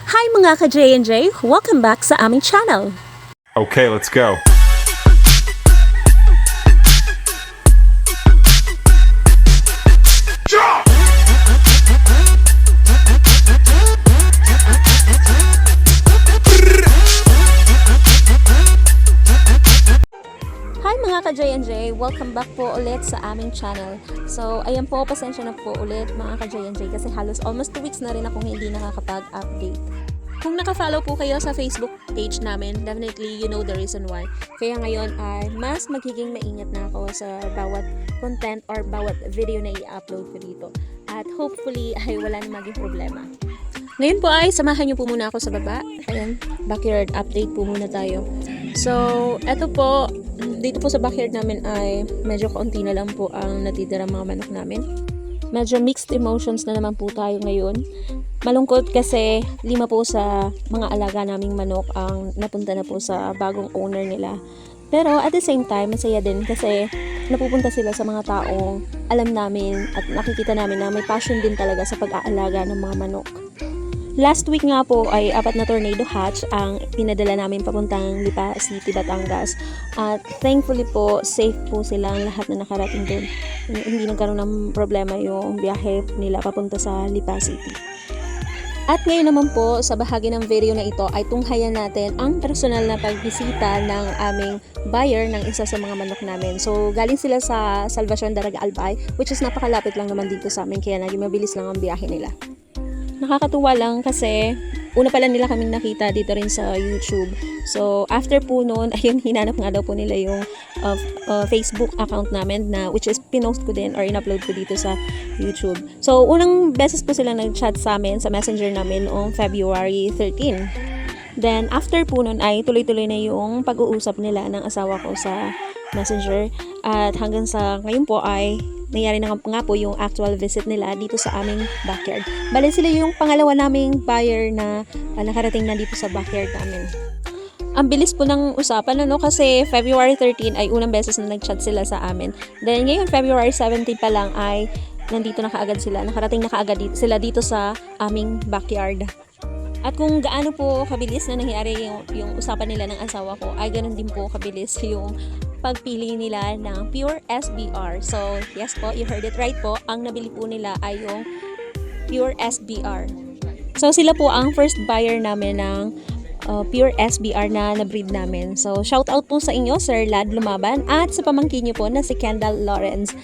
Hi mga ka-J&J! Welcome back sa aming channel! Okay, let's go. Hi mga ka-J&J! Welcome back po ulit sa aming channel. So, ayan po, pasensya na po ulit mga ka-J&J kasi halos almost 2 weeks na rin akong hindi nakakapag-update. Kung naka-follow po kayo sa Facebook page namin, definitely you know the reason why. Kaya ngayon ay mas magiging maingat na ako sa bawat content or bawat video na i-upload ko dito. At hopefully ay wala na maging problema. Ngayon po ay samahan niyo po muna ako sa baba. Ayan, backyard update po muna tayo. So, eto po, dito po sa backyard namin ay medyo kaunti na lang po ang natitirang mga manok namin. Medyo mixed emotions na naman po tayo ngayon. Malungkot kasi 5 po sa mga alaga naming manok ang napunta na po sa bagong owner nila. Pero at the same time, masaya din kasi napupunta sila sa mga taong alam namin at nakikita namin na may passion din talaga sa pag-aalaga ng mga manok. Last week nga po ay 4 na tornado hatch ang pinadala namin papuntang Lipa City, Batangas. At thankfully po, safe po silang lahat na nakarating doon. Hindi nagkaroon ng problema yung biyahe nila papunta sa Lipa City. At ngayon naman po, sa bahagi ng video na ito ay tunghayan natin ang personal na pagbisita ng aming buyer ng isa sa mga manok namin. So, galing sila sa Salvacion Daraga Albay, which is napakalapit lang naman dito sa amin, kaya naging mabilis lang ang biyahe nila. Nakakatuwa lang kasi una pala nila kaming nakita dito rin sa YouTube. So, after po noon, ayun, hinanap nga daw po nila yung Facebook account namin na which is pinost ko din or in-upload ko dito sa YouTube. So, unang beses po sila nag-chat sa amin sa messenger namin noong February 13. Then, after po noon ay tuloy-tuloy na yung pag-uusap nila ng asawa ko sa messenger. At hanggang sa ngayon po ay nangyari na nga po yung actual visit nila dito sa aming backyard. Bale sila yung pangalawa naming buyer na nakarating na dito sa backyard namin. Ang bilis po ng usapan kasi February 13 ay unang beses na nag-chat sila sa amin. Then ngayon February 17 pa lang ay nandito na kaagad sila. Nakarating na kaagad sila dito sa aming backyard. At kung gaano po kabilis na nangyari yung usapan nila ng asawa ko, ay ganun din po kabilis yung pagpili nila ng Pure SBR. So, yes po, you heard it right po. Ang nabili po nila ay yung Pure SBR. So, sila po ang first buyer namin ng Pure SBR na na-breed namin. So, shout out po sa inyo, Sir Lad Lumaban, at sa pamangkin niyo po na si Kendall Lawrence.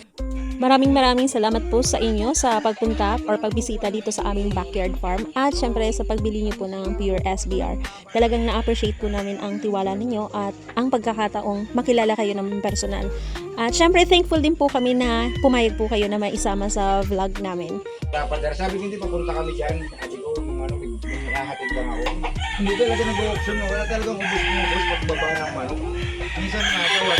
Maraming salamat po sa inyo sa pagpunta or pagbisita dito sa aming backyard farm at syempre sa pagbili niyo po ng Pure SBR. Talagang na-appreciate po namin ang tiwala ninyo at ang pagkakataong makilala kayo ng personal. At syempre thankful din po kami na pumayag po kayo na maisama sa vlog namin. Dapat, sabi ko hindi papunta kami dyan. Sabi ko, may nakahatid lang ako. Hindi talaga nag-option. Wala talagang ubus mo ubus pagbaba ng manok. Minsan nga ito, wala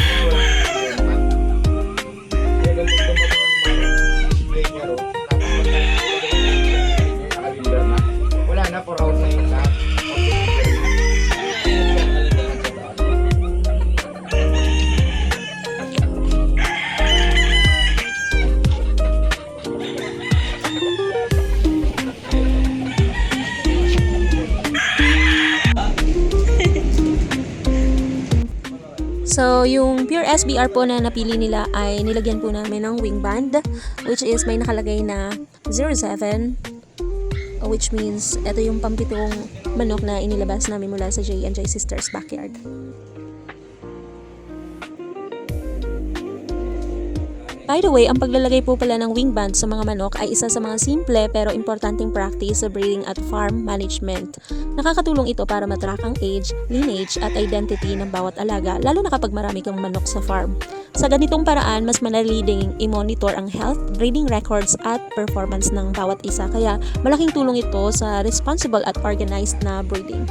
wala na, for out na yung lahat. So, yung Pure SBR po na napili nila ay nilagyan po namin ng wing band, which is may nakalagay na 07, which means ito yung pampitong manok na inilabas namin mula sa J&J Sisters backyard. By the way, ang paglalagay po pala ng wing band sa mga manok ay isa sa mga simple pero importanteng practice sa breeding at farm management. Nakakatulong ito para matrack ang age, lineage at identity ng bawat alaga, lalo na kapag marami kang manok sa farm. Sa ganitong paraan, mas manali ding i-monitor ang health, breeding records at performance ng bawat isa, kaya malaking tulong ito sa responsible at organized na breeding.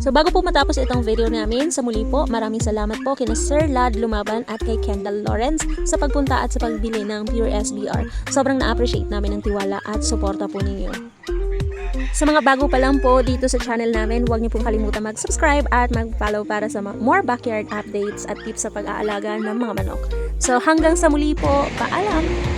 So bago po matapos itong video namin, sa muli po, maraming salamat po kina Sir Lad Lumaban at kay Kendall Lawrence sa pagpunta at sa pagbili ng Pure SBR. Sobrang na-appreciate namin ang tiwala at suporta po ninyo. Sa mga bago pa lang po dito sa channel namin, huwag niyo pong kalimutan mag-subscribe at mag-follow para sa more backyard updates at tips sa pag-aalaga ng mga manok. So hanggang sa muli po, paalam!